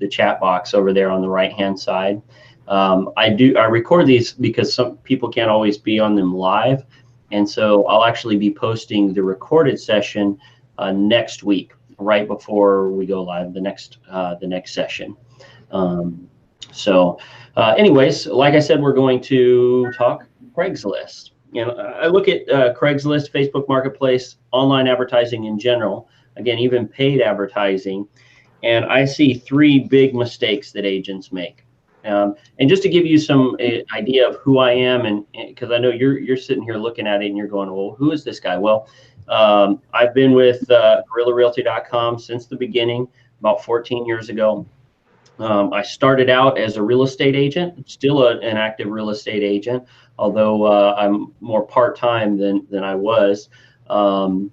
the chat box over there on the right-hand side. I record these because some people can't always be on them live, and so I'll actually be posting the recorded session next week, right before we go live, the next session. Anyways, like I said, we're going to talk Craigslist. I look at Craigslist, Facebook Marketplace, online advertising in general, again, even paid advertising, and I see three big mistakes that agents make. And just to give you some idea of who I am, and because I know you're sitting here looking at it and you're going, well, who is this guy? Well, I've been with GuerrillaRealty.com since the beginning, about 14 years ago. I started out as a real estate agent, still an active real estate agent, although I'm more part-time than I was. In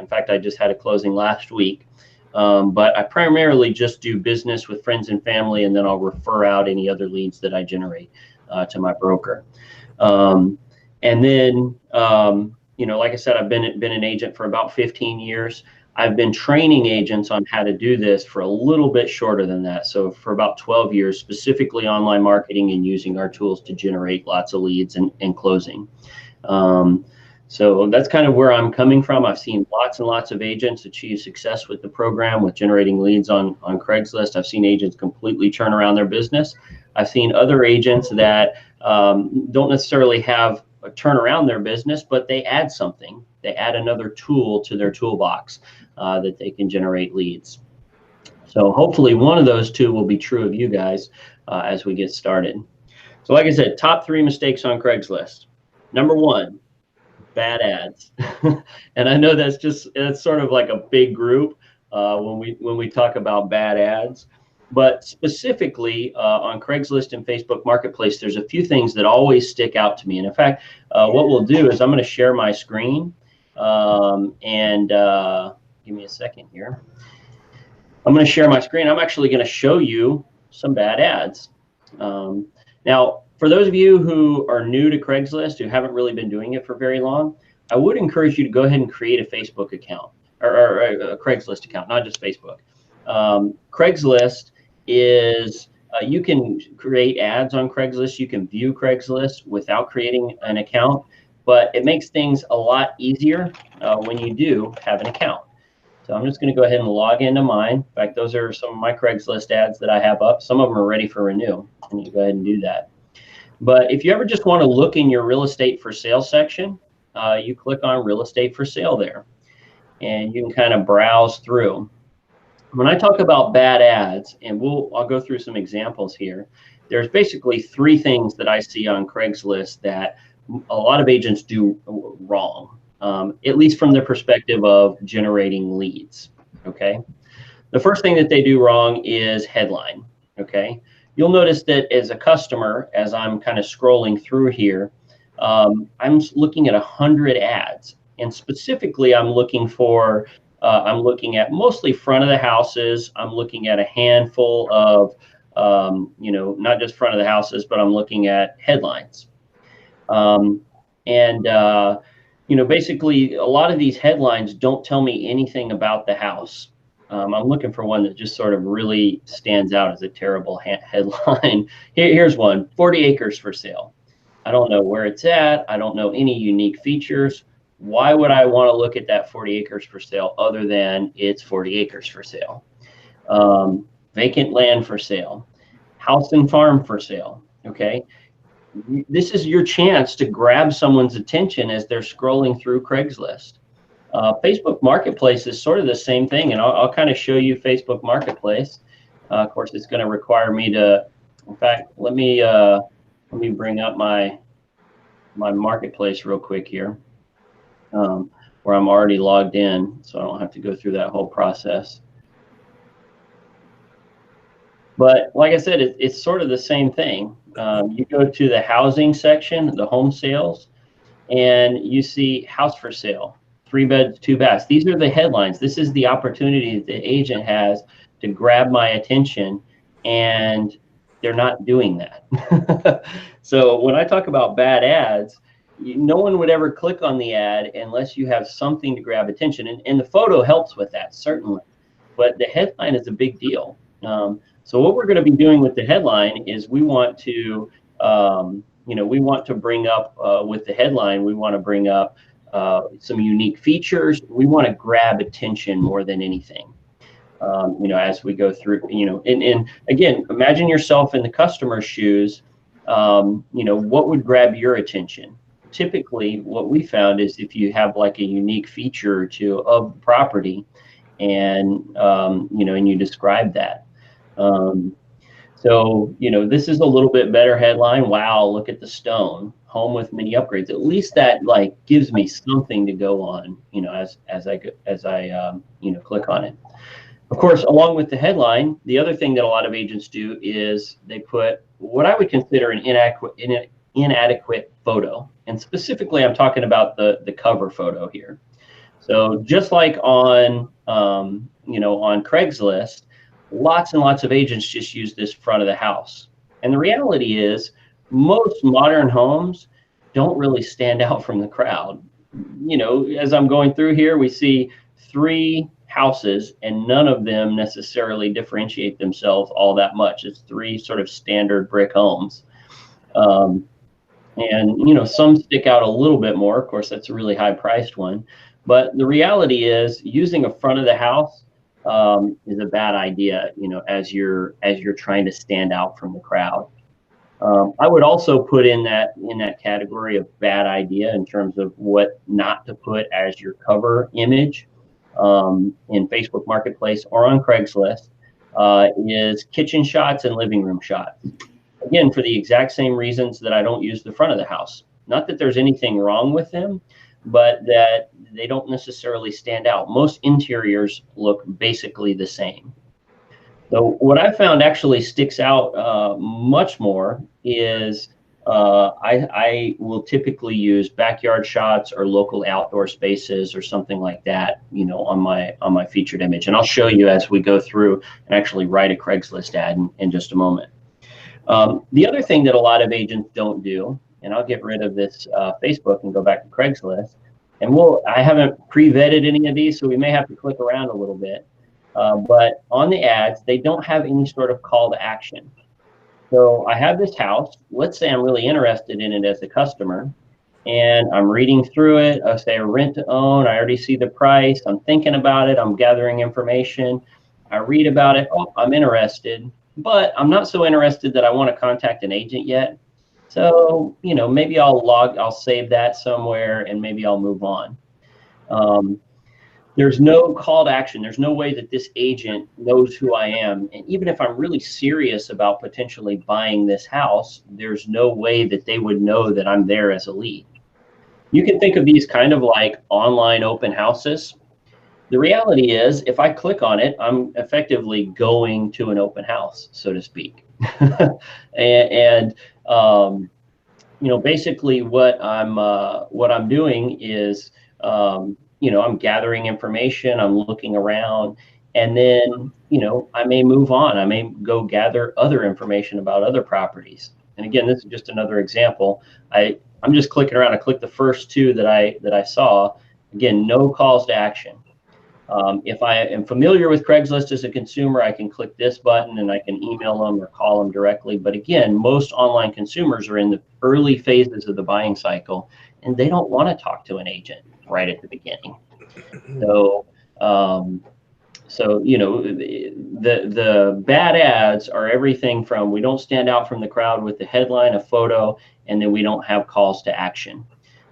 fact, I just had a closing last week. But I primarily just do business with friends and family, and then I'll refer out any other leads that I generate to my broker. And then, like I said, I've been an agent for about 15 years. I've been training agents on how to do this for a little bit shorter than that. So for about 12 years, specifically online marketing and using our tools to generate lots of leads and closing. So that's kind of where I'm coming from. I've seen lots and lots of agents achieve success with the program, with generating leads on Craigslist. I've seen agents completely turn around their business. I've seen other agents that don't necessarily have a turn around their business, but they add something. They add another tool to their toolbox that they can generate leads. So hopefully one of those two will be true of you guys as we get started. So like I said, top three mistakes on Craigslist. Number one, bad ads. And I know that's sort of like a big group when we talk about bad ads. But specifically on Craigslist and Facebook Marketplace, there's a few things that always stick out to me. And in fact, what we'll do is I'm going to share my screen give me a second here. I'm going to share my screen. I'm actually going to show you some bad ads. Now, for those of you who are new to Craigslist, who haven't really been doing it for very long, I would encourage you to go ahead and create a Facebook account or a Craigslist account, not just Facebook. Craigslist is, you can create ads on Craigslist. You can view Craigslist without creating an account, but it makes things a lot easier when you do have an account. So I'm just going to go ahead and log into mine. In fact, those are some of my Craigslist ads that I have up. Some of them are ready for renew. I need to go ahead and do that. But if you ever just want to look in your real estate for sale section, you click on real estate for sale there, and you can kind of browse through. When I talk about bad ads, and I'll go through some examples here, there's basically three things that I see on Craigslist that a lot of agents do wrong, at least from the perspective of generating leads, okay? The first thing that they do wrong is headline, okay? You'll notice that as a customer, as I'm kind of scrolling through here, I'm looking at 100 ads, and specifically I'm looking at mostly front of the houses. I'm looking at a handful of, not just front of the houses, but I'm looking at headlines. Basically a lot of these headlines don't tell me anything about the house. I'm looking for one that just sort of really stands out as a terrible headline. Here's one, 40 acres for sale. I don't know where it's at. I don't know any unique features. Why would I want to look at that 40 acres for sale other than it's 40 acres for sale? Vacant land for sale, house and farm for sale, okay? This is your chance to grab someone's attention as they're scrolling through Craigslist. Facebook Marketplace is sort of the same thing, and I'll kind of show you Facebook Marketplace. Of course, it's going to require me to, in fact, let me bring up my Marketplace real quick here, where I'm already logged in, so I don't have to go through that whole process. But like I said, it's sort of the same thing. You go to the housing section, the home sales, and you see house for sale, 3 beds, 2 baths. These are the headlines. This is the opportunity that the agent has to grab my attention, and they're not doing that. So when I talk about bad ads, no one would ever click on the ad unless you have something to grab attention. And the photo helps with that, certainly. But the headline is a big deal. So what we're going to be doing with the headline is we want to, we want to bring up with the headline, we want to bring up some unique features. We want to grab attention more than anything. As we go through, and again, imagine yourself in the customer's shoes. What would grab your attention? Typically, what we found is if you have like a unique feature or two of the property, and and you describe that. This is a little bit better headline. Wow, look at the stone, home with many upgrades. At least that like gives me something to go on, as I click on it. Of course, along with the headline, the other thing that a lot of agents do is they put what I would consider an inadequate photo. And specifically, I'm talking about the cover photo here. So just like on Craigslist, lots and lots of agents just use this front of the house. And the reality is most modern homes don't really stand out from the crowd. As I'm going through here, we see 3 houses and none of them necessarily differentiate themselves all that much. It's 3 sort of standard brick homes. And some stick out a little bit more. Of course, that's a really high priced one. But the reality is using a front of the house is a bad idea, as you're trying to stand out from the crowd. I would also put in that category of bad idea in terms of what not to put as your cover image in Facebook Marketplace or on Craigslist is kitchen shots and living room shots. Again, for the exact same reasons that I don't use the front of the house. Not that there's anything wrong with them, but that they don't necessarily stand out. Most interiors look basically the same. So what I found actually sticks out much more is I will typically use backyard shots or local outdoor spaces or something like that, on my featured image. And I'll show you as we go through and actually write a Craigslist ad in just a moment. The other thing that a lot of agents don't do, and I'll get rid of this Facebook and go back to Craigslist, and I haven't pre-vetted any of these, so we may have to click around a little bit. But on the ads, they don't have any sort of call to action. So I have this house. Let's say I'm really interested in it as a customer, and I'm reading through it. I say rent to own. I already see the price. I'm thinking about it. I'm gathering information. I read about it. Oh, I'm interested, but I'm not so interested that I want to contact an agent yet. So, maybe I'll save that somewhere and maybe I'll move on. There's no call to action. There's no way that this agent knows who I am. And even if I'm really serious about potentially buying this house, there's no way that they would know that I'm there as a lead. You can think of these kind of like online open houses. The reality is, if I click on it, I'm effectively going to an open house, so to speak. Basically what I'm doing is, I'm gathering information, I'm looking around, and then, I may move on. I may go gather other information about other properties. And again, this is just another example. I'm just clicking around. I clicked the first 2 that I saw. Again, no calls to action. If I am familiar with Craigslist as a consumer, I can click this button and I can email them or call them directly. But again, most online consumers are in the early phases of the buying cycle, and they don't want to talk to an agent right at the beginning. So, the bad ads are everything from we don't stand out from the crowd with the headline, a photo, and then we don't have calls to action.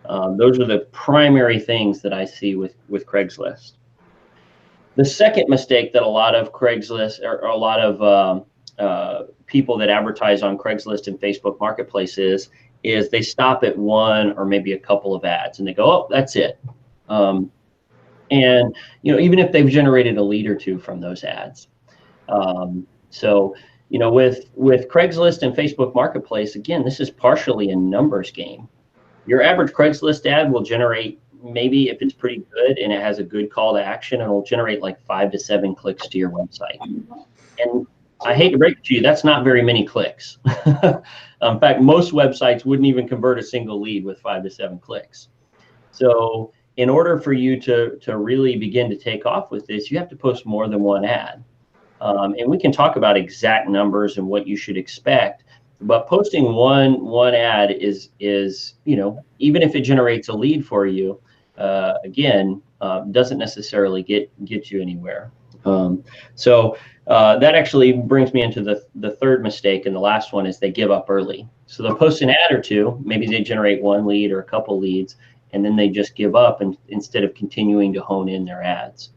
Those are the primary things that I see with Craigslist. The second mistake that a lot of Craigslist or a lot of people that advertise on Craigslist and Facebook Marketplace is they stop at 1 or maybe a couple of ads and they go, oh, that's it. And even if they've generated a lead or 2 from those ads. With Craigslist and Facebook Marketplace, again, this is partially a numbers game. Your average Craigslist ad will generate, maybe if it's pretty good and it has a good call to action, it'll generate like 5 to 7 clicks to your website. And I hate to break it to you, that's not very many clicks. In fact, most websites wouldn't even convert a single lead with 5 to 7 clicks. So in order for you to really begin to take off with this, you have to post more than 1 ad. And we can talk about exact numbers and what you should expect. But posting one ad is even if it generates a lead for you, again, doesn't necessarily get you anywhere. So that actually brings me into the third mistake, and the last one is they give up early. So they'll post an ad or two, maybe they generate one lead or a couple leads, and then they just give up instead of continuing to hone in their ads.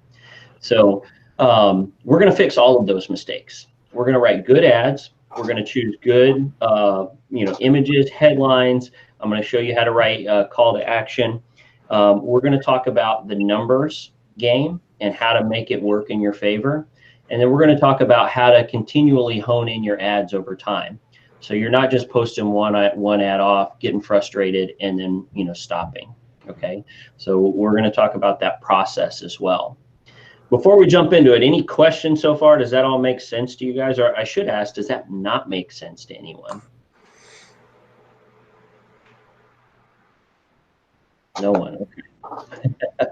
So we're going to fix all of those mistakes. We're going to write good ads. We're going to choose good images, headlines. I'm going to show you how to write call to action. We're going to talk about the numbers game and how to make it work in your favor. And then we're going to talk about how to continually hone in your ads over time. So you're not just posting one ad off, getting frustrated, and then stopping. Okay. So we're going to talk about that process as well. Before we jump into it, any questions so far? Does that all make sense to you guys? Or I should ask, does that not make sense to anyone? No one. Okay.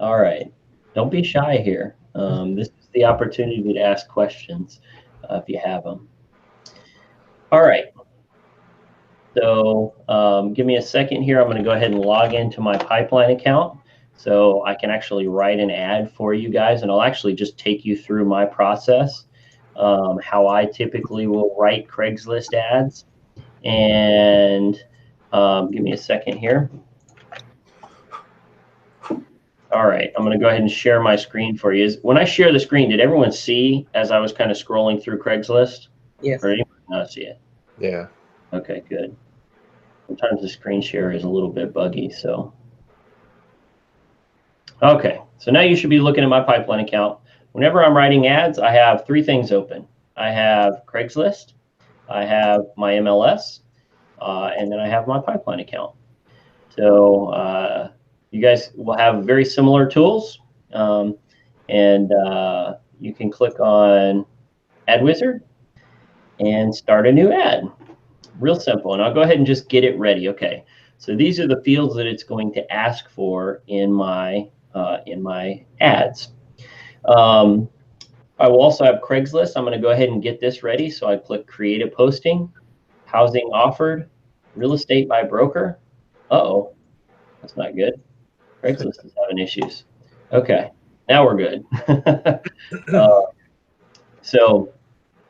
All right. Don't be shy here. This is the opportunity to ask questions if you have them. All right. So give me a second here. I'm going to go ahead and log into my pipeline account so I can actually write an ad for you guys, and I'll actually just take you through my process, how I typically will write Craigslist ads. And give me a second here. All right, I'm going to go ahead and share my screen for you. When I share the screen, did everyone see as I was kind of scrolling through Craigslist? Yes. Or did anyone not see it? Yeah. Okay, good. Sometimes the screen share is a little bit buggy, so. Okay, so now you should be looking at my pipeline account. Whenever I'm writing ads, I have three things open. I have Craigslist, I have my MLS, and then I have my pipeline account. So you guys will have very similar tools, and you can click on Ad Wizard and start a new ad. Real simple, and I'll go ahead and just get it ready. Okay, so these are the fields that it's going to ask for in my ads. I will also have Craigslist. I'm going to go ahead and get this ready. So I click Create a Posting, Housing Offered, Real Estate by Broker. Uh-oh, that's not good. Craigslist is having issues. Okay, now we're good. So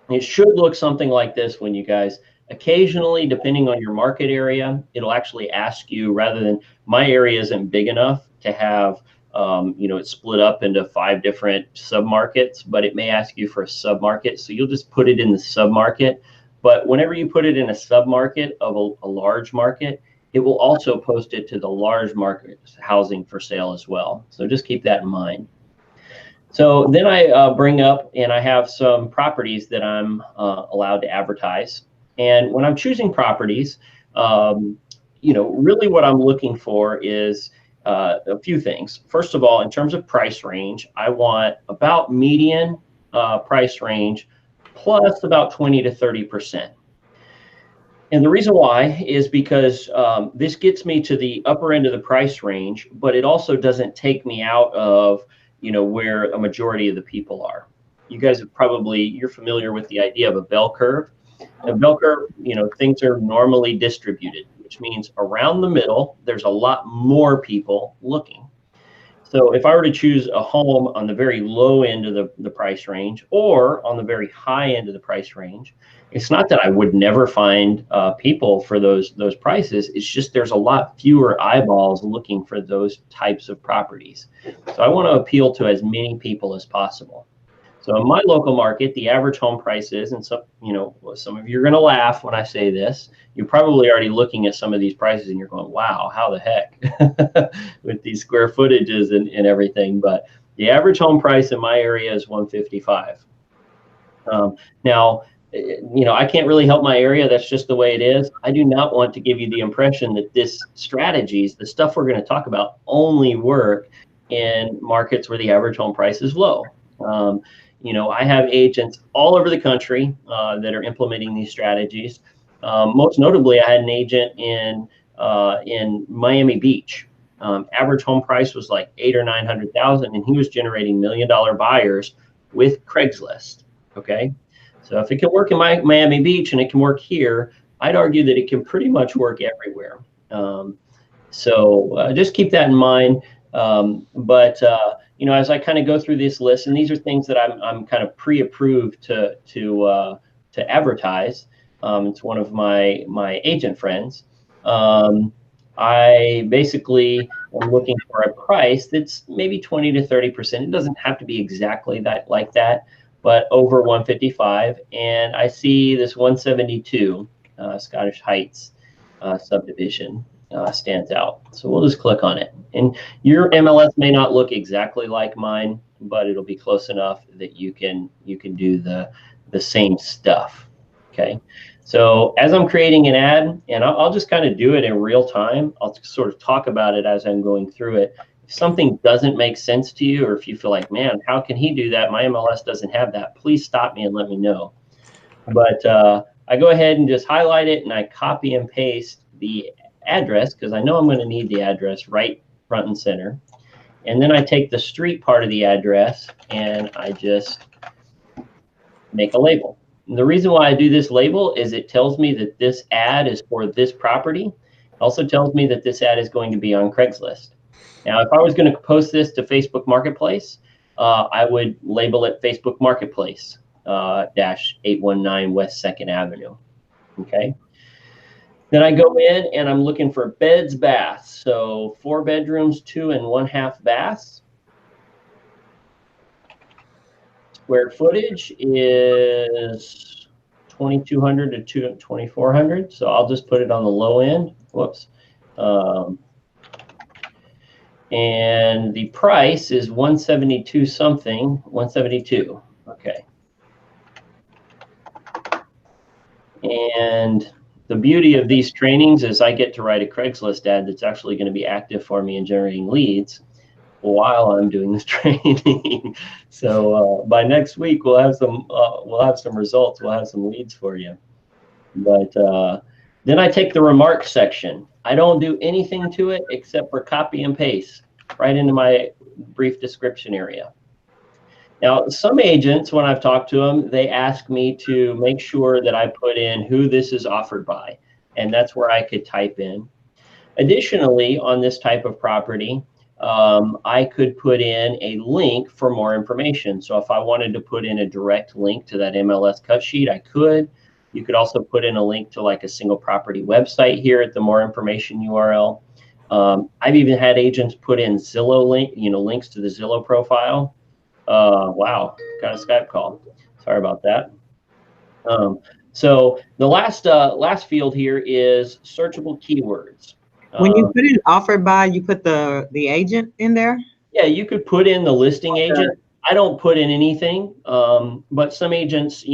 it should look something like this when you guys, occasionally, depending on your market area, it'll actually ask you, rather than, my area isn't big enough to have, it's split up into 5 different submarkets, but it may ask you for a submarket. So you'll just put it in the submarket. But whenever you put it in a submarket of a large market, it will also post it to the large market housing for sale as well. So just keep that in mind. So then I bring up, and I have some properties that I'm allowed to advertise. And when I'm choosing properties, really what I'm looking for is a few things. First of all, in terms of price range, I want about median price range plus about 20 to 30%. And the reason why is because this gets me to the upper end of the price range, but it also doesn't take me out of where a majority of the people are. You guys have you're familiar with the idea of a bell curve. A bell curve, things are normally distributed, which means around the middle, there's a lot more people looking. So if I were to choose a home on the very low end of the price range or on the very high end of the price range, it's not that I would never find people for those prices. It's just there's a lot fewer eyeballs looking for those types of properties. So I want to appeal to as many people as possible. So in my local market, the average home price is, and some of you are going to laugh when I say this. You're probably already looking at some of these prices and you're going, wow, how the heck with these square footages and everything. But the average home price in my area is $155. Now, I can't really help my area. That's just the way it is. I do not want to give you the impression that this strategies, the stuff we're going to talk about, only work in markets where the average home price is low. I have agents all over the country that are implementing these strategies. Most notably, I had an agent in Miami Beach. Average home price was like $800,000 or $900,000, and he was generating $1 million buyers with Craigslist. Okay. So if it can work in Miami Beach and it can work here, I'd argue that it can pretty much work everywhere. So just keep that in mind. But you know, as I kind of go through this list, and these are things that I'm kind of pre-approved to advertise. It's one of my agent friends. I basically am looking for a price that's maybe 20 to 30%. It doesn't have to be exactly that like that, but over 155. And I see this 172 Scottish Heights subdivision stands out. So we'll just click on it. And your MLS may not look exactly like mine, but it'll be close enough that you can do the same stuff. Okay. So as I'm creating an ad, and I'll just kind of do it in real time, I'll sort of talk about it as I'm going through it. If something doesn't make sense to you, or if you feel like, man, how can he do that? My MLS doesn't have that. Please stop me and let me know. But I go ahead and just highlight it, and I copy and paste the address because I know I'm going to need the address right front and center. And then I take the street part of the address and I just make a label. And the reason why I do this label is it tells me that this ad is for this property. It also tells me that this ad is going to be on Craigslist. Now, if I was going to post this to Facebook Marketplace, I would label it Facebook Marketplace -819 West 2nd Avenue. Okay. Then I go in and I'm looking for beds, baths. So 4 bedrooms, 2 and 1/2 baths. Square footage is 2,200 to 2,400. So I'll just put it on the low end. Whoops. And the price is 172 something, 172. Okay. And the beauty of these trainings is I get to write a Craigslist ad that's actually going to be active for me in generating leads while I'm doing this training. So by next week we'll have some results. We'll have some leads for you. But then I take the remarks section. I don't do anything to it except for copy and paste right into my brief description area. Now, some agents, when I've talked to them, they ask me to make sure that I put in who this is offered by, and that's where I could type in. Additionally, on this type of property, I could put in a link for more information. So if I wanted to put in a direct link to that MLS cut sheet, I could. You could also put in a link to like a single property website here at the more information URL. I've even had agents put in Zillow links to the Zillow profile. Wow, got a Skype call. Sorry about that. So the last field here is searchable keywords. When you put in offered by, you put the agent in there? Yeah, you could put in the listing agent. I don't put in anything, but some agents,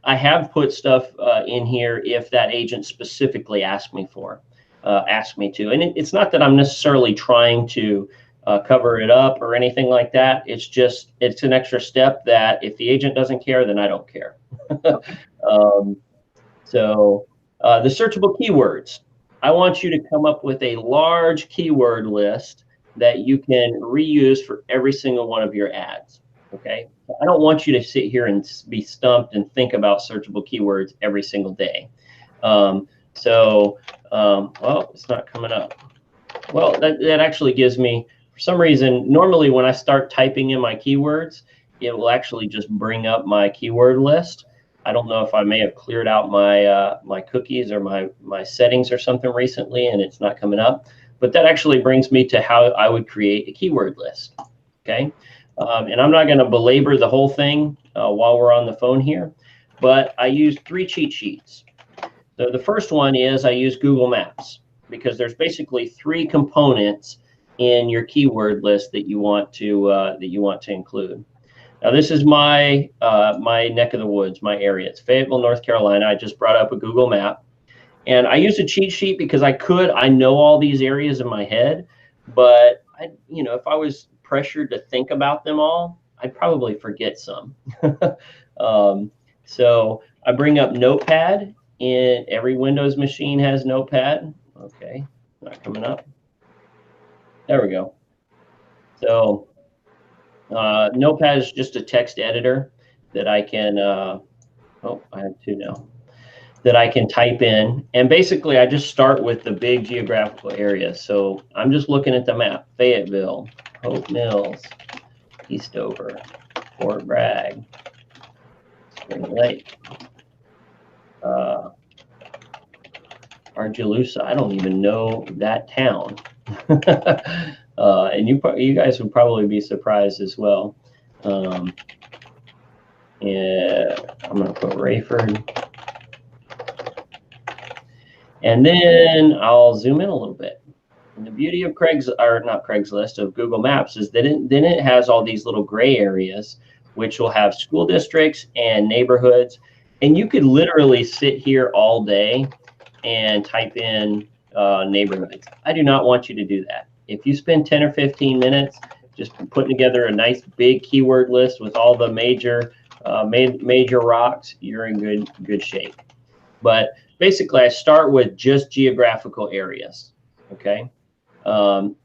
I have put stuff in here if that agent specifically asked me to. And it's not that I'm necessarily trying to cover it up or anything like that. It's an extra step that if the agent doesn't care, then I don't care. So the searchable keywords. I want you to come up with a large keyword list that you can reuse for every single one of your ads. Okay. I don't want you to sit here and be stumped and think about searchable keywords every single day. Well, it's not coming up. Well, that actually gives me, for some reason, normally when I start typing in my keywords, it will actually just bring up my keyword list. I don't know if I may have cleared out my cookies or my settings or something recently, and it's not coming up. But that actually brings me to how I would create a keyword list. Okay, and I'm not going to belabor the whole thing while we're on the phone here, but I use 3 cheat sheets. So the first one is I use Google Maps, because there's basically 3 components in your keyword list that you want to include. Now, this is my neck of the woods, my area. It's Fayetteville, North Carolina. I just brought up a Google map, and I used a cheat sheet because I know all these areas in my head, but if I was pressured to think about them all, I'd probably forget some. So I bring up Notepad, and every Windows machine has Notepad. Okay, not coming up. There we go. So Notepad is just a text editor. that I can, oh, I have two now, that I can type in. And basically, I just start with the big geographical areas. So I'm just looking at the map: Fayetteville, Hope Mills, Eastover, Fort Bragg, Spring Lake, Argalusa. I don't even know that town. And you guys would probably be surprised as well. Yeah, I'm going to put Rayford. And then I'll zoom in a little bit. And the beauty of Craigslist, of Google Maps, is that then it has all these little gray areas, which will have school districts and neighborhoods. And you could literally sit here all day and type in neighborhoods. I do not want you to do that. If you spend 10 or 15 minutes just putting together a nice big keyword list with all the major rocks, you're in good shape. But basically, I start with just geographical areas. Okay.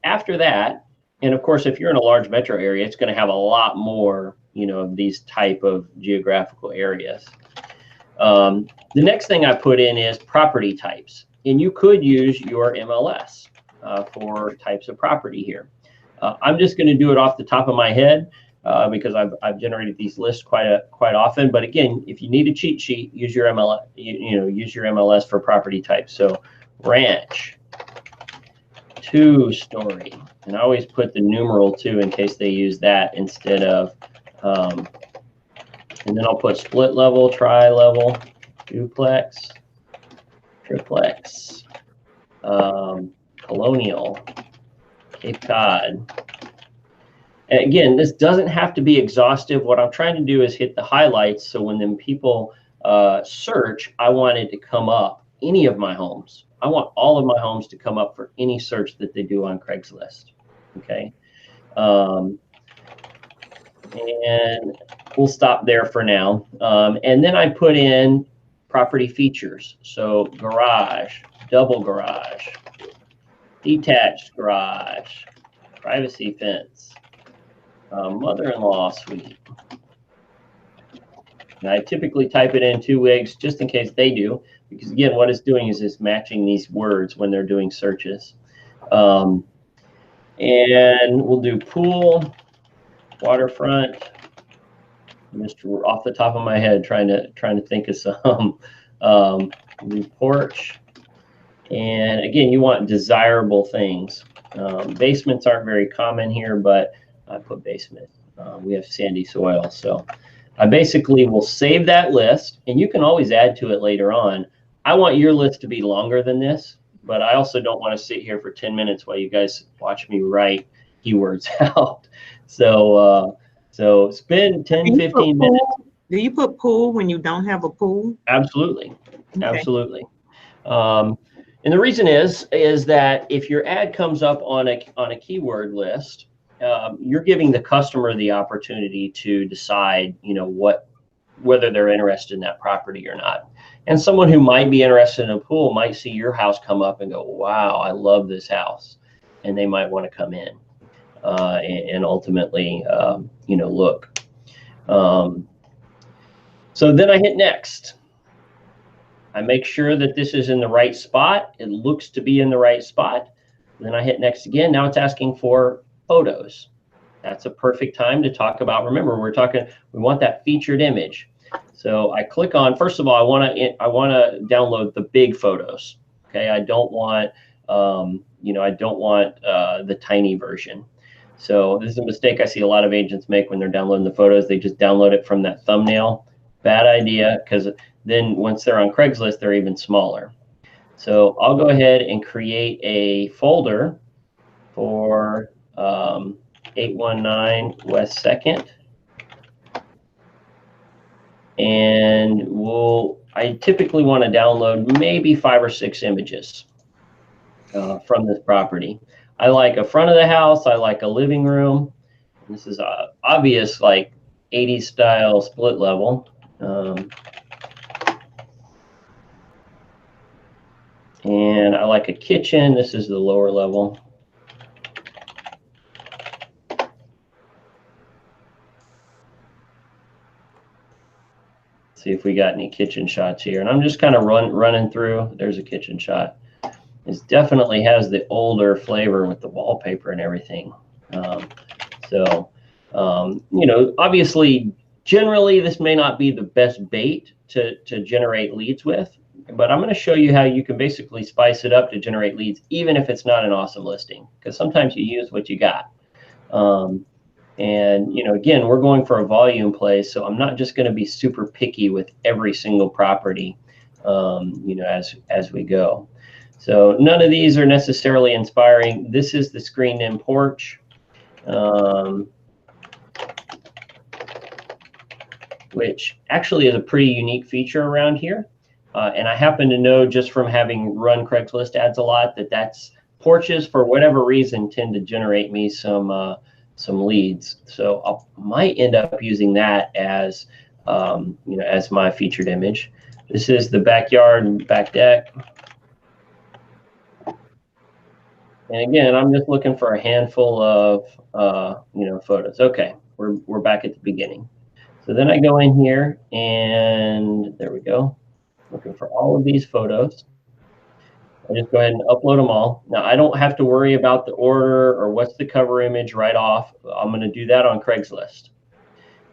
After that, and of course, if you're in a large metro area, it's going to have a lot more, of these type of geographical areas. The next thing I put in is property types, and you could use your MLS for types of property here. I'm just going to do it off the top of my head because I've generated these lists quite often. But again, if you need a cheat sheet, use your MLS. Use your MLS for property types. So ranch, 2-story, and I always put the numeral 2 in case they use that instead of. And then I'll put split level, tri-level, duplex, triplex, colonial, Cape Cod. And again, this doesn't have to be exhaustive. What I'm trying to do is hit the highlights. So when then people search, I want it to come up any of my homes. I want all of my homes to come up for any search that they do on Craigslist. Okay. And we'll stop there for now. And then I put in property features. So garage, double garage, detached garage, privacy fence, mother-in-law suite. And I typically type it in 2 wigs just in case they do, because again, what it's doing is it's matching these words when they're doing searches. And we'll do pool, waterfront. Just off the top of my head, trying to think of some. Porch. And again, you want desirable things. Basements aren't very common here, but I put basement. We have sandy soil, so I basically will save that list, and you can always add to it later on. I want your list to be longer than this, but I also don't want to sit here for 10 minutes while you guys watch me write keywords out. So spend 10, 15 minutes. Do you put pool when you don't have a pool? Absolutely. Okay. Absolutely. And the reason is that if your ad comes up on a keyword list, you're giving the customer the opportunity to decide, whether they're interested in that property or not. And someone who might be interested in a pool might see your house come up and go, wow, I love this house. And they might want to come in and ultimately, look. So then I hit next. I make sure that this is in the right spot. It looks to be in the right spot. Then I hit next again. Now it's asking for photos. That's a perfect time to talk about. Remember, we want that featured image. So I click on, first of all, I want to download the big photos. Okay, I don't want the tiny version. So this is a mistake I see a lot of agents make when they're downloading the photos. They just download it from that thumbnail. Bad idea, because then once they're on Craigslist, they're even smaller. So I'll go ahead and create a folder for 819 West 2nd. And I typically want to download maybe 5 or 6 images from this property. I like a front of the house. I like a living room. This is obvious, like 80s style split level. And I like a kitchen. This is the lower level. see if we got any kitchen shots here. And I'm just kind of running through. There's a kitchen shot. It definitely has the older flavor with the wallpaper and everything. You know, obviously, generally, this may not be the best bait to generate leads with, but I'm going to show you how you can basically spice it up to generate leads, even if it's not an awesome listing, because sometimes you use what you got. And, you know, again, we're going for a volume play, so I'm not just going to be super picky with every single property, you know, as we go. So none of these are necessarily inspiring. This is the screened-in porch, which actually is a pretty unique feature around here. And I happen to know, just from having run Craigslist ads a lot, that's porches, for whatever reason, tend to generate me some leads. So I might end up using that as, you know, as my featured image. This is the backyard and back deck. And again, I'm just looking for a handful of, you know, photos. Okay, we're back at the beginning. So then I go in here, and there we go. Looking for all of these photos. I just go ahead and upload them all. Now, I don't have to worry about the order or what's the cover image right off. I'm going to do that on Craigslist.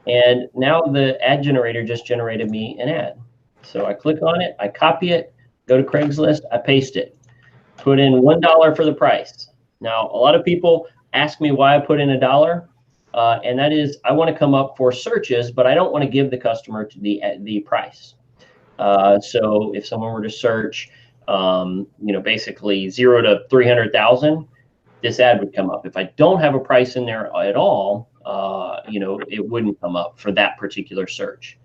And now the ad generator just generated me an ad. So I click on it, I copy it, go to Craigslist, I paste it, put in $1 for the price. Now, a lot of people ask me why I put in $1. And that is, I want to come up for searches, but I don't want to give the customer to the price. So if someone were to search, you know, basically 0 to 300,000, this ad would come up. If I don't have a price in there at all, you know, it wouldn't come up for that particular search.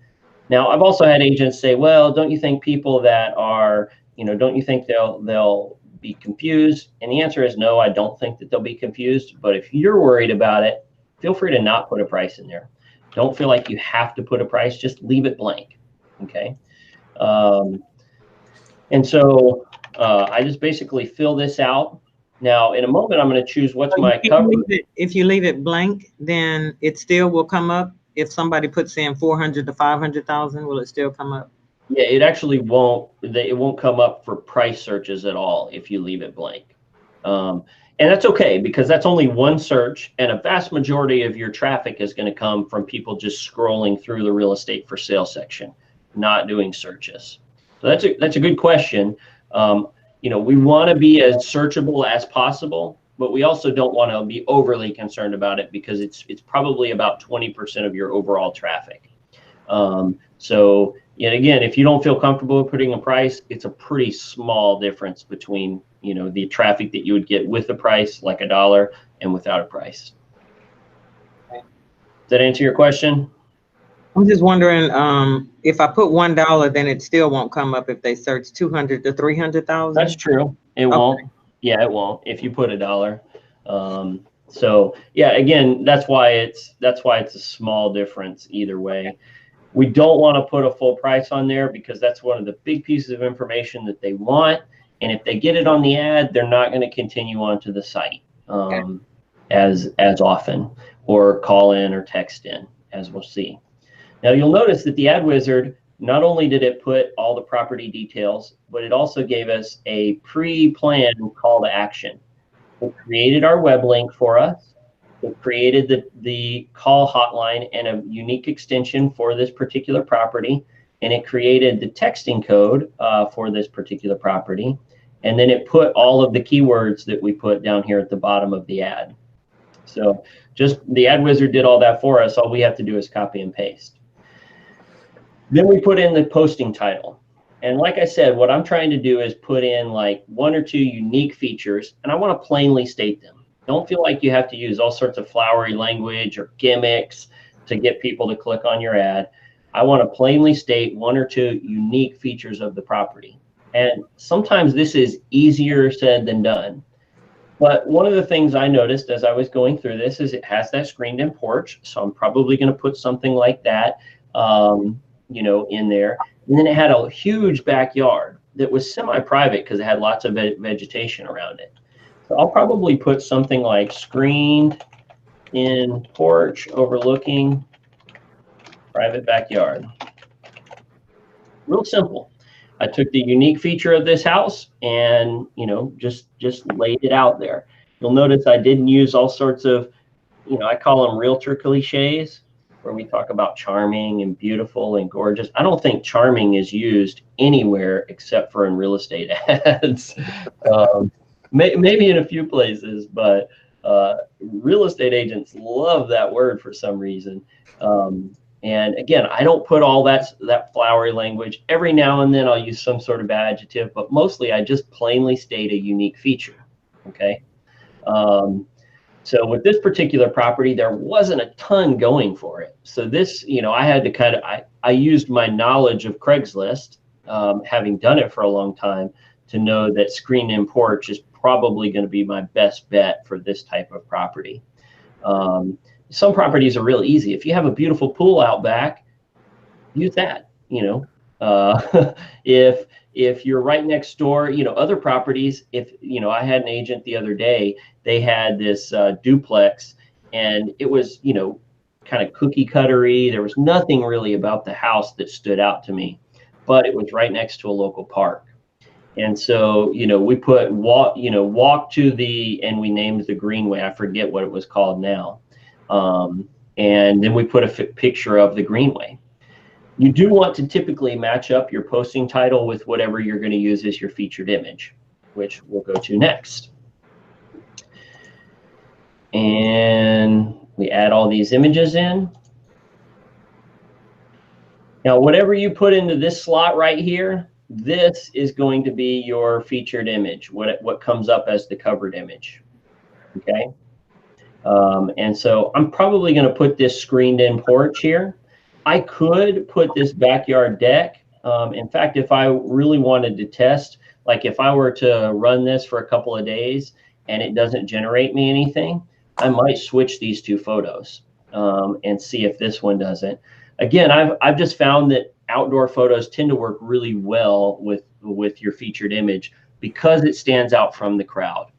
Now, I've also had agents say, well, don't you think people that are, you know, don't you think they'll be confused? And the answer is no, I don't think that they'll be confused. But if you're worried about it, feel free to not put a price in there. Don't feel like you have to put a price, just leave it blank, okay? And so I just basically fill this out. Now, in a moment, I'm going to choose what's my cover. If you leave it blank, then it still will come up. If somebody puts in 400 to 500,000, will it still come up? Yeah, it actually won't. It won't come up for price searches at all if you leave it blank. And that's okay, because that's only one search, and a vast majority of your traffic is going to come from people just scrolling through the real estate for sale section, not doing searches. So that's a good question. You know, we want to be as searchable as possible, but we also don't want to be overly concerned about it, because it's probably about 20% of your overall traffic. So, and again, if you don't feel comfortable putting a price, it's a pretty small difference between, you know, the traffic that you would get with the price, like $1, and without a price. Does that answer your question? I'm just wondering, if I put $1, then it still won't come up if they search 200 to 300,000. That's true. It won't. Yeah, it won't if you put $1. So yeah, again, that's why it's a small difference either way. We don't want to put a full price on there, because that's one of the big pieces of information that they want. And if they get it on the ad, they're not going to continue on to the site as often, or call in or text in, as we'll see. Now, you'll notice that the Ad Wizard, not only did it put all the property details, but it also gave us a pre-planned call to action. It created our web link for us. It created the call hotline and a unique extension for this particular property. And it created the texting code for this particular property. And then it put all of the keywords that we put down here at the bottom of the ad. So just the Ad Wizard did all that for us. All we have to do is copy and paste. Then we put in the posting title. And like I said, what I'm trying to do is put in like 1 or 2 unique features, and I want to plainly state them. Don't feel like you have to use all sorts of flowery language or gimmicks to get people to click on your ad. I want to plainly state 1 or 2 unique features of the property. And sometimes this is easier said than done. But one of the things I noticed as I was going through this is it has that screened-in porch. So I'm probably going to put something like that, you know, in there. And then it had a huge backyard that was semi-private because it had lots of vegetation around it. So I'll probably put something like screened-in porch overlooking private backyard. Real simple. I took the unique feature of this house and, you know, just laid it out there. You'll notice I didn't use all sorts of, you know, I call them realtor cliches, where we talk about charming and beautiful and gorgeous. I don't think charming is used anywhere except for in real estate ads. Maybe in a few places, but real estate agents love that word for some reason. And again, I don't put all that flowery language. Every now and then I'll use some sort of adjective, but mostly I just plainly state a unique feature. Okay. So with this particular property, there wasn't a ton going for it. So this, you know, I had to I used my knowledge of Craigslist, having done it for a long time, to know that screened-in porch is probably going to be my best bet for this type of property. Some properties are real easy. If you have a beautiful pool out back, use that. You know, if you're right next door, you know, other properties. If you know, I had an agent the other day. They had this duplex, and it was, you know, kind of cookie cuttery. There was nothing really about the house that stood out to me, but it was right next to a local park. And so, you know, we put walk to the, and we named the greenway. I forget what it was called now. And then we put a picture of the greenway. You do want to typically match up your posting title with whatever you're going to use as your featured image, which we'll go to next. And we add all these images in. Now, whatever you put into this slot right here, this is going to be your featured image, what comes up as the covered image. Okay. And so I'm probably going to put this screened-in porch here. I could put this backyard deck. In fact, if I really wanted to test, like if I were to run this for a couple of days and it doesn't generate me anything, I might switch these two photos and see if this one doesn't. Again, I've just found that outdoor photos tend to work really well with your featured image because it stands out from the crowd.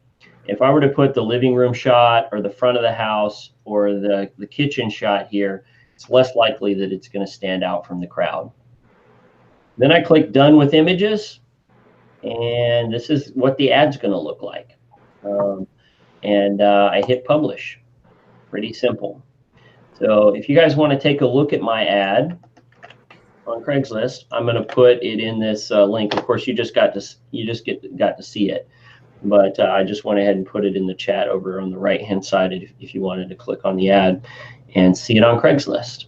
If I were to put the living room shot or the front of the house or the kitchen shot here, it's less likely that it's going to stand out from the crowd. Then I click done with images, and this is what the ad's going to look like. I hit publish. Pretty simple. So if you guys want to take a look at my ad on Craigslist, I'm going to put it in this link. Of course, you just got to see it. But I just went ahead and put it in the chat over on the right-hand side if you wanted to click on the ad and see it on Craigslist.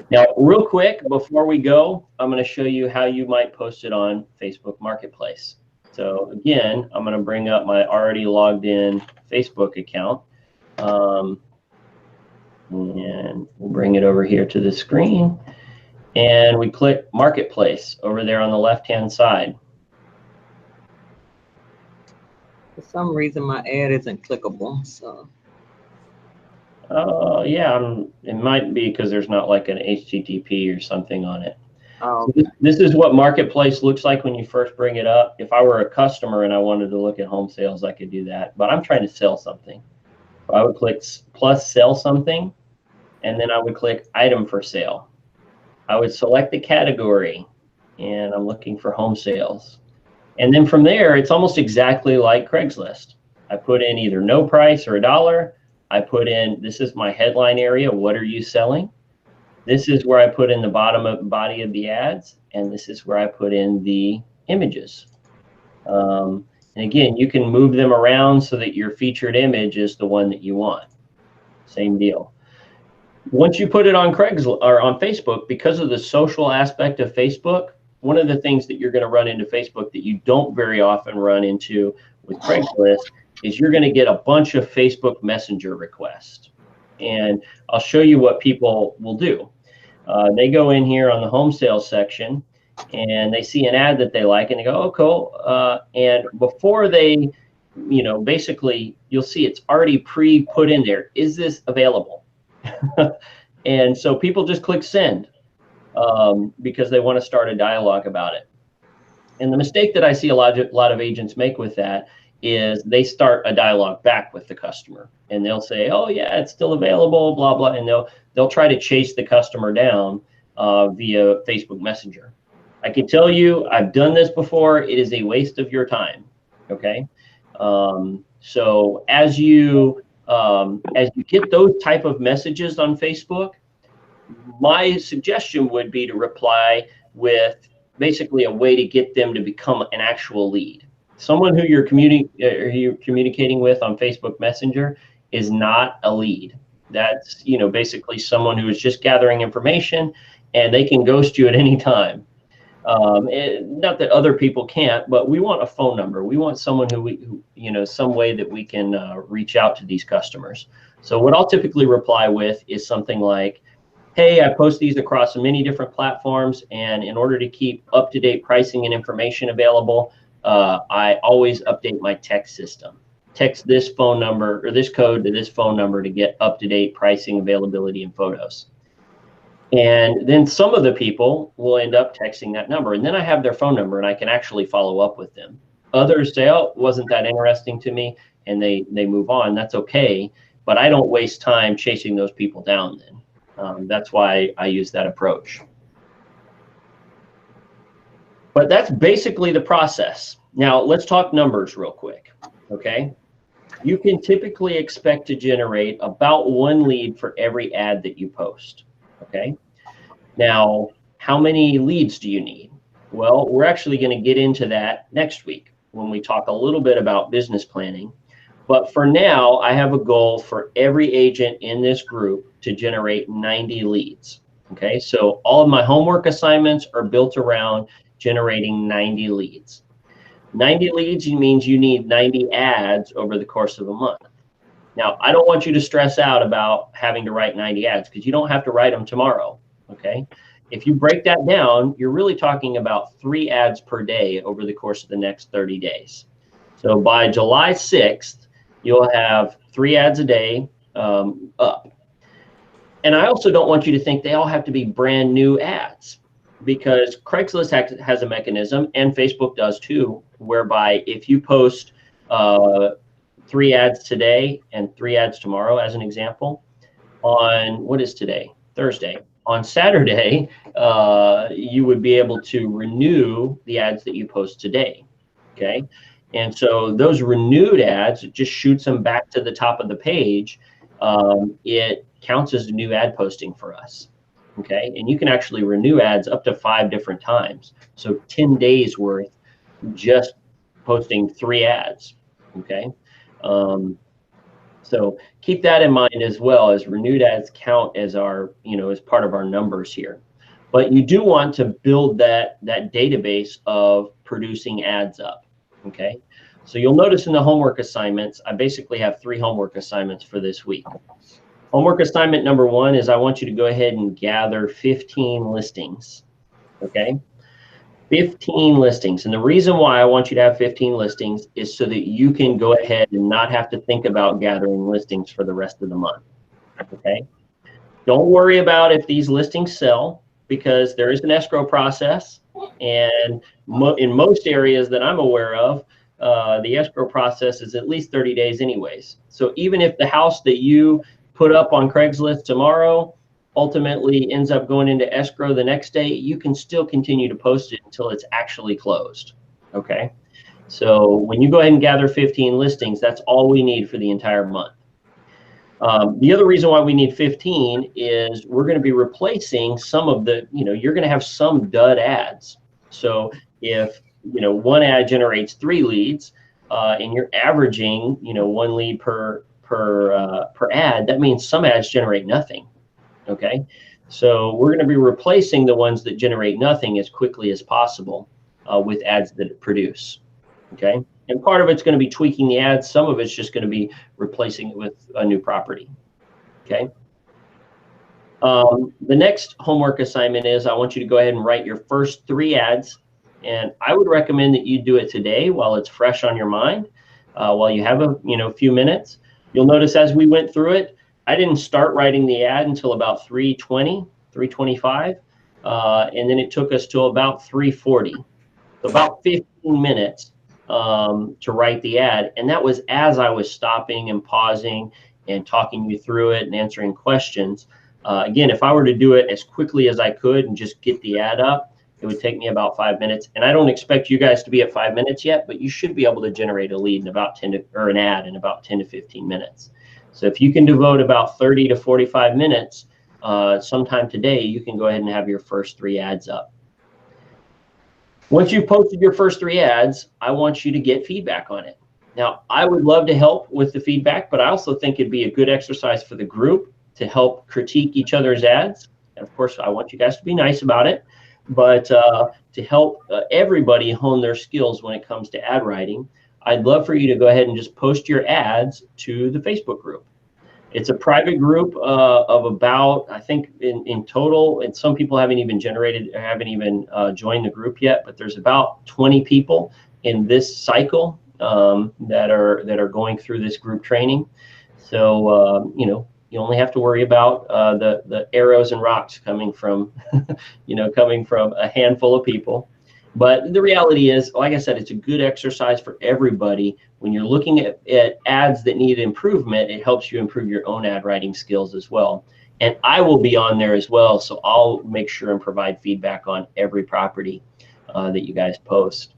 Now, real quick, before we go, I'm going to show you how you might post it on Facebook Marketplace. So again, I'm going to bring up my already logged in Facebook account. And we'll bring it over here to the screen. And we click Marketplace over there on the left-hand side. For some reason, my ad isn't clickable. So. Yeah, it might be because there's not like an HTTP or something on it. Oh. So this is what Marketplace looks like when you first bring it up. If I were a customer and I wanted to look at home sales, I could do that. But I'm trying to sell something. So I would click plus sell something, and then I would click item for sale. I would select the category, and I'm looking for home sales. And then from there, it's almost exactly like Craigslist. I put in either no price or $1. I put in, this is my headline area. What are you selling? This is where I put in the body of the ads. And this is where I put in the images. And again, you can move them around so that your featured image is the one that you want. Same deal. Once you put it on Craigslist or on Facebook, because of the social aspect of Facebook, one of the things that you're going to run into Facebook that you don't very often run into with Craigslist is you're going to get a bunch of Facebook Messenger requests. And I'll show you what people will do. They go in here on the home sales section and they see an ad that they like and they go, oh, cool. And before they, you know, basically you'll see it's already pre-put in there. Is this available? And so people just click send. Because they want to start a dialogue about it. And the mistake that I see a lot of agents make with that is they start a dialogue back with the customer and they'll say, oh yeah, it's still available, blah, blah. And they'll try to chase the customer down via Facebook Messenger. I can tell you, I've done this before. It is a waste of your time. Okay. So as you get those type of messages on Facebook, my suggestion would be to reply with basically a way to get them to become an actual lead. Someone who you're communicating with on Facebook Messenger is not a lead. That's, basically someone who is just gathering information, and they can ghost you at any time. Not that other people can't, but we want a phone number. We want someone who some way that we can reach out to these customers. So what I'll typically reply with is something like, hey, I post these across many different platforms, and in order to keep up-to-date pricing and information available, I always update my text system. Text this phone number or this code to this phone number to get up-to-date pricing, availability, and photos. And then some of the people will end up texting that number, and then I have their phone number and I can actually follow up with them. Others say, oh, wasn't that interesting to me, and they move on. That's okay, but I don't waste time chasing those people down then. That's why I use that approach. But that's basically the process. Now let's talk numbers real quick, okay? You can typically expect to generate about 1 lead for every ad that you post, okay? Now, how many leads do you need? Well, we're actually going to get into that next week when we talk a little bit about business planning. But for now, I have a goal for every agent in this group to generate 90 leads, okay? So all of my homework assignments are built around generating 90 leads. 90 leads means you need 90 ads over the course of a month. Now, I don't want you to stress out about having to write 90 ads because you don't have to write them tomorrow, okay? If you break that down, you're really talking about 3 ads per day over the course of the next 30 days. So by July 6th, you'll have 3 ads a day up. And I also don't want you to think they all have to be brand new ads, because Craigslist has a mechanism, and Facebook does too, whereby if you post 3 ads today and 3 ads tomorrow, as an example, on, what is today? Thursday. On Saturday, you would be able to renew the ads that you post today, okay? And so those renewed ads, it just shoots them back to the top of the page. It counts as a new ad posting for us. Okay, and you can actually renew ads up to 5 different times. So 10 days worth just posting 3 ads. Okay, so keep that in mind as well, as renewed ads count as our, as part of our numbers here. But you do want to build that database of producing ads up. Okay, so you'll notice in the homework assignments, I basically have 3 homework assignments for this week. Homework assignment number 1 is I want you to go ahead and gather 15 listings, okay? 15 listings. And the reason why I want you to have 15 listings is so that you can go ahead and not have to think about gathering listings for the rest of the month, okay? Don't worry about if these listings sell, because there is an escrow process. And in most areas that I'm aware of, the escrow process is at least 30 days anyways. So even if the house that you put up on Craigslist tomorrow ultimately ends up going into escrow the next day, you can still continue to post it until it's actually closed, okay? So when you go ahead and gather 15 listings, that's all we need for the entire month. The other reason why we need 15 is we're going to be replacing some of the, you're going to have some dud ads. So if, 1 ad generates 3 leads and you're averaging, 1 lead per ad, that means some ads generate nothing, okay? So we're going to be replacing the ones that generate nothing as quickly as possible with ads that produce, okay? And part of it's going to be tweaking the ads. Some of it's just going to be replacing it with a new property, okay? The next homework assignment is I want you to go ahead and write your first 3 ads, and I would recommend that you do it today while it's fresh on your mind, while you have a few minutes. You'll notice as we went through it, I didn't start writing the ad until about 3:20, 3:25, and then it took us to about 3:40, so about 15 minutes to write the ad. And that was as I was stopping and pausing and talking you through it and answering questions. Again, if I were to do it as quickly as I could and just get the ad up, it It would take me about 5 minutes, and I don't expect you guys to be at 5 minutes yet, but you should be able to generate a lead in about or an ad in about 10 to 15 minutes. So if you can devote about 30 to 45 minutes sometime today, you can go ahead and have your first 3 ads up. Once you've posted your first 3 ads, I want you to get feedback on it. Now, I would love to help with the feedback, but I also think it'd be a good exercise for the group to help critique each other's ads. And of course, I want you guys to be nice about it, but to help everybody hone their skills when it comes to ad writing, I'd love for you to go ahead and just post your ads to the Facebook group. It's a private group of about, I think in total, and some people haven't even joined the group yet, but there's about 20 people in this cycle that are going through this group training. So, you only have to worry about the arrows and rocks coming from, coming from a handful of people. But the reality is, like I said, it's a good exercise for everybody. When you're looking at ads that need improvement, it helps you improve your own ad writing skills as well. And I will be on there as well, so I'll make sure and provide feedback on every property that you guys post.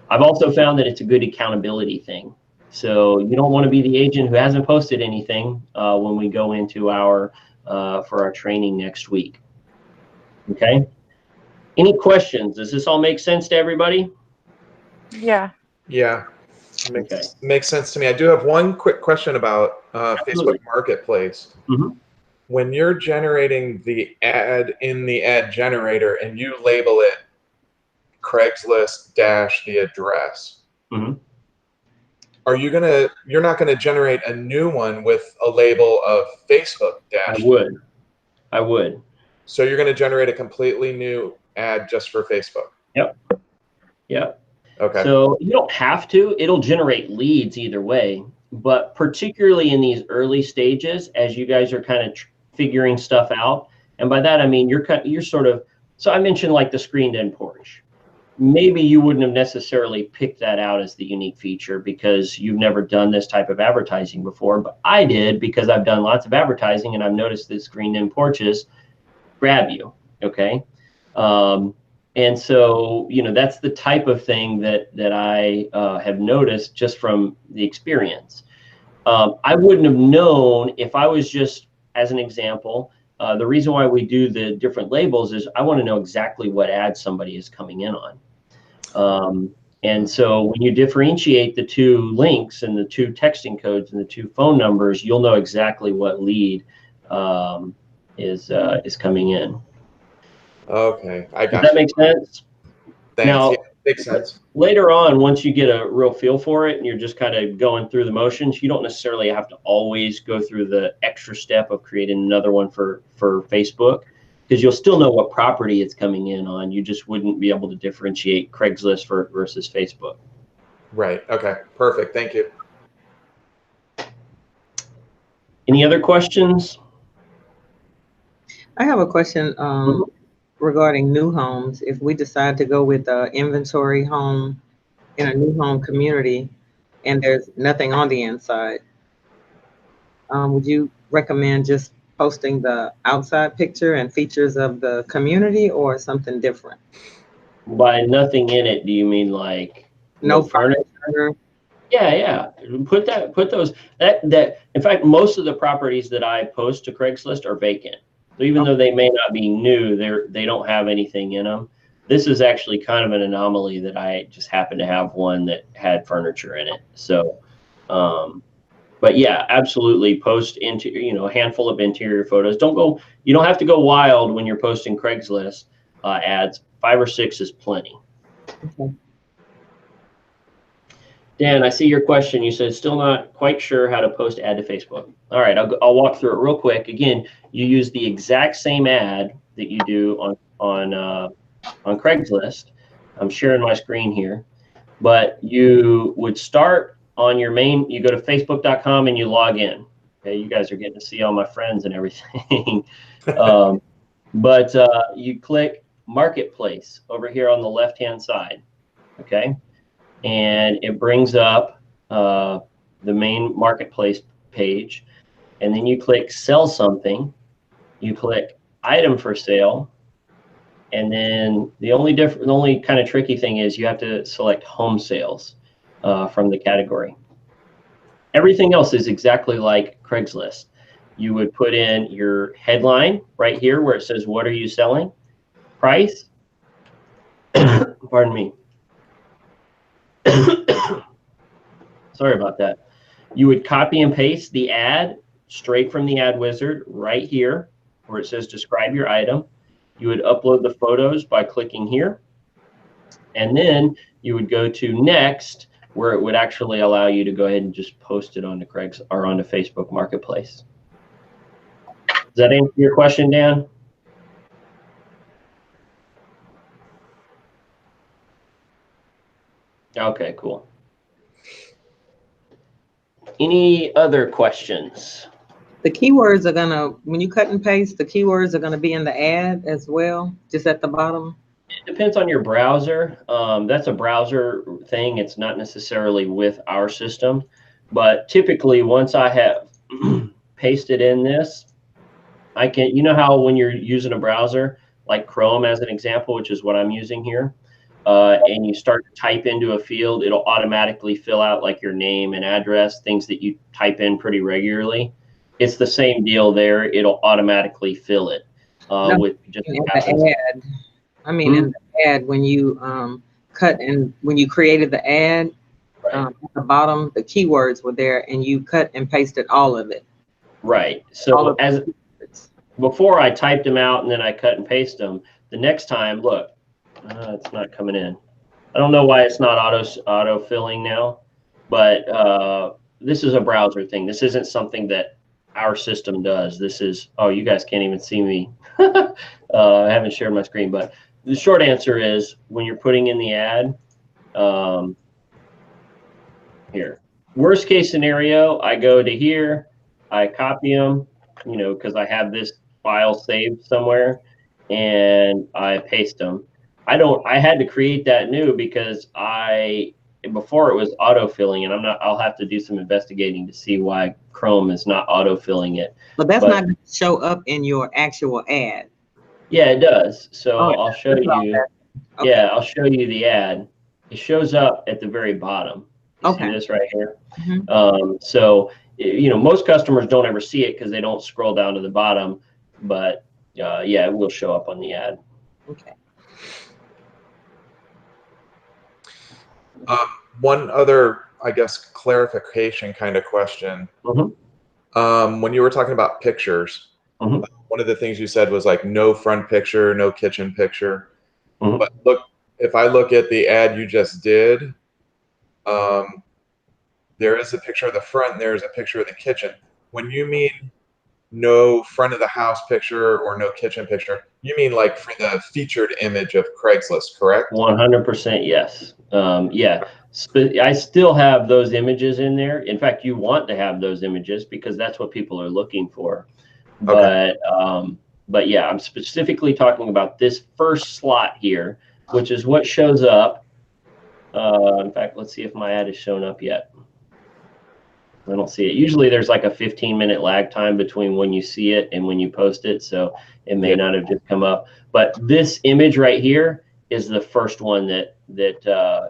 I've also found that it's a good accountability thing. So you don't want to be the agent who hasn't posted anything when we go into for our training next week. Okay. Any questions? Does this all make sense to everybody? Yeah. Yeah. Makes sense to me. I do have one quick question about Facebook Marketplace. Mm-hmm. When you're generating the ad in the ad generator and you label it Craigslist the address, mm-hmm. You're not gonna generate a new one with a label of Facebook dash? I would. So you're gonna generate a completely new ad just for Facebook? Yep. Okay. So you don't have to. It'll generate leads either way. But particularly in these early stages, as you guys are kind of figuring stuff out, and by that I mean you're sort of. So I mentioned like the screened-in porch. Maybe you wouldn't have necessarily picked that out as the unique feature because you've never done this type of advertising before, but I did because I've done lots of advertising and I've noticed that screened-in porches grab you. Okay. And so, that's the type of thing that I have noticed just from the experience. I wouldn't have known if I was just, as an example, the reason why we do the different labels is I want to know exactly what ad somebody is coming in on. And so when you differentiate the 2 links and the 2 texting codes and the 2 phone numbers, you'll know exactly what lead is coming in. Okay, I got Does that make sense? Thanks. Now, yeah, makes sense. Later on, once you get a real feel for it and you're just kind of going through the motions, you don't necessarily have to always go through the extra step of creating another one for Facebook, because you'll still know what property it's coming in on. You just wouldn't be able to differentiate Craigslist versus Facebook. Right. Okay. Perfect. Thank you. Any other questions? I have a question regarding new homes. If we decide to go with an inventory home in a new home community and there's nothing on the inside, would you recommend just posting the outside picture and features of the community or something different? By nothing in it, do you mean like no furniture? Yeah. Put those that in fact, most of the properties that I post to Craigslist are vacant. So even though they may not be new, they don't have anything in them. This is actually kind of an anomaly that I just happened to have one that had furniture in it. So, but yeah, absolutely post into, a handful of interior photos. You don't have to go wild when you're posting Craigslist ads. 5 or 6 is plenty. Okay. Dan, I see your question. You said still not quite sure how to post ad to Facebook. All right, I'll walk through it real quick. Again, you use the exact same ad that you do on Craigslist. I'm sharing my screen here, but you would start on your main. You go to facebook.com and you log in. Okay, you guys are getting to see all my friends and everything. But you click Marketplace over here on the left-hand side. Okay. And it brings up the main Marketplace page, and then you click Sell Something, you click Item for Sale, And then the only kind of tricky thing is you have to select home sales from the category. Everything else is exactly like Craigslist. You would put in your headline right here where it says, what are you selling? Price. Pardon me. Sorry about that. You would copy and paste the ad straight from the ad wizard right here where it says describe your item. You would upload the photos by clicking here. And then you would go to next, where it would actually allow you to go ahead and just post it onto Craigslist or onto Facebook Marketplace. Does that answer your question, Dan? Okay, cool. Any other questions? The keywords are gonna, when you cut and paste, the keywords are gonna be in the ad as well, just at the bottom. It depends on your browser. That's a browser thing. It's not necessarily with our system, but typically once I have pasted in this, I can, you know how when you're using a browser, like Chrome as an example, which is what I'm using here, and you start to type into a field, it'll automatically fill out like your name and address, things that you type in pretty regularly. It's the same deal there. It'll automatically fill it with just in the ad. I mean, in the ad, when you cut and when you created the ad, right. At the bottom, the keywords were there, and you cut and pasted all of it. Right. So as before, I typed them out and then I cut and paste them. The next time, look, it's not coming in. I don't know why it's not auto filling now, but this is a browser thing. This isn't something that our system does. This is, oh, you guys can't even see me. I haven't shared my screen, but the short answer is when you're putting in the ad, here, worst case scenario, I go to here, I copy them, you know, because I have this file saved somewhere, and I paste them. I had to create that new because before it was auto-filling, and I'll have to do some investigating to see why Chrome is not auto-filling it. But that's not going to show up in your actual ad. Yeah, it does. So I'll show you. Okay. Yeah, I'll show you the ad. It shows up at the very bottom. You see this right here? Mm-hmm. So, you know, most customers don't ever see it because they don't scroll down to the bottom, but yeah, it will show up on the ad. Okay. One other, I guess, clarification kind of question. Mm-hmm. When you were talking about pictures, mm-hmm. One of the things you said was like no front picture, no kitchen picture. Mm-hmm. But look, if I look at the ad you just did, there is a picture of the front and there's a picture of the kitchen. When you mean no front of the house picture or no kitchen picture, you mean like for the featured image of Craigslist, correct? 100% yes. Yeah, I still have those images in there. In fact, you want to have those images because that's what people are looking for. Okay. But yeah, I'm specifically talking about this first slot here, which is what shows up. In fact, let's see if my ad has shown up yet. I don't see it. Usually there's like a 15-minute lag time between when you see it and when you post it, so it may not have just come up. But this image right here is the first one that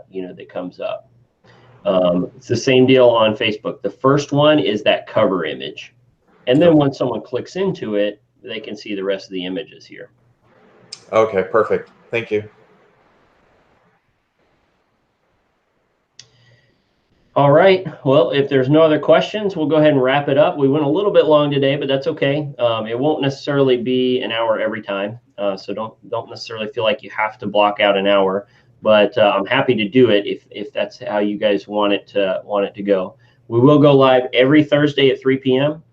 you know, that comes up. It's the same deal on Facebook. The first one is that cover image, and then when someone clicks into it, they can see the rest of the images here. Okay, perfect. Thank you. All right. Well, if there's no other questions, we'll go ahead and wrap it up. We went a little bit long today, but that's okay. It won't necessarily be an hour every time, so don't necessarily feel like you have to block out an hour. But I'm happy to do it if that's how you guys want it to go. We will go live every Thursday at 3 p.m.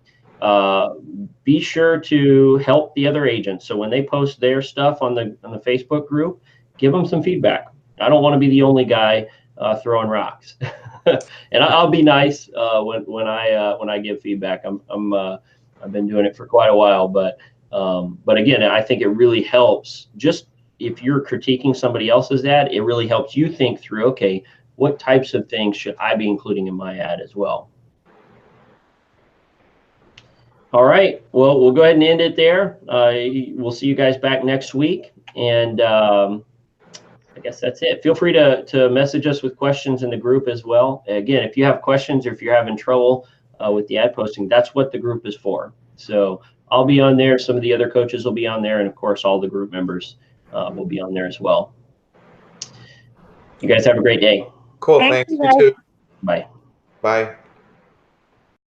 Be sure to help the other agents. So when they post their stuff on the Facebook group, give them some feedback. I don't want to be the only guy throwing rocks. And I'll be nice when I give feedback. I've been doing it for quite a while, but again, I think it really helps. Just if you're critiquing somebody else's ad, it really helps you think through, okay, what types of things should I be including in my ad as well? All right. Well, we'll go ahead and end it there. We'll see you guys back next week. And I guess that's it. Feel free to message us with questions in the group as well. Again, if you have questions or if you're having trouble with the ad posting, that's what the group is for. So I'll be on there. Some of the other coaches will be on there. And of course, all the group members will be on there as well. You guys have a great day. Cool. Thanks. You too. Bye. Bye.